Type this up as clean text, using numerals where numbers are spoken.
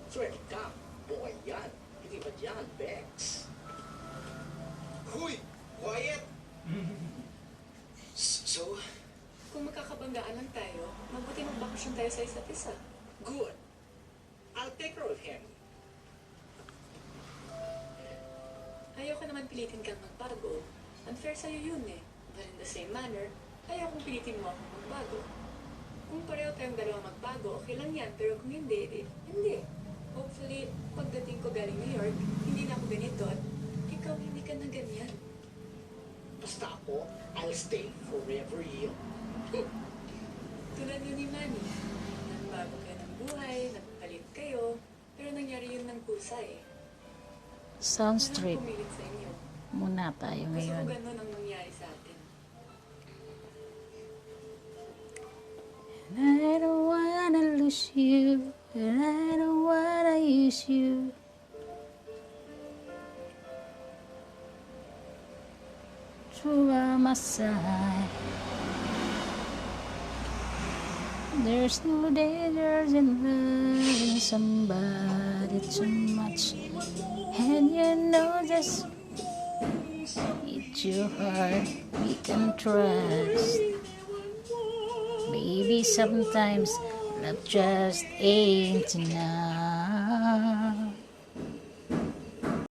Swerte ka. Buhay yan. Hindi ba yan, Bex? Huy! Quiet! So, Kung magkakabanggaan lang tayo, mabuti magbakasyon tayo sa isa't isa. Good. I'll take care of him. Ayaw ka naman pilitin kang magbago. Unfair sa'yo yun eh. But in the same manner, ayaw kong pilitin mo akong magbago. Kung pareho tayong dalawa magbago, okay lang yan. Pero kung hindi, hindi. Hopefully, pagdating ko galing New York, hindi na ako ganito at ikaw hindi ka na ganyan. Basta ako, I'll stay forever young. Tulad yun ni Manny. Nagbago kayo ng buhay, nagpalit kayo, pero nangyari yun ng kusa eh. Sounds Walang trip pumilit sa inyo. muna tayo Gusto ko ngayon. ganun ang nangyari sa atin. And I don't wanna lose you, and I don't wanna use you. You are my side. There's no dangers in loving somebody too much, and you know just it's your heart we can trust. Maybe sometimes love just ain't enough.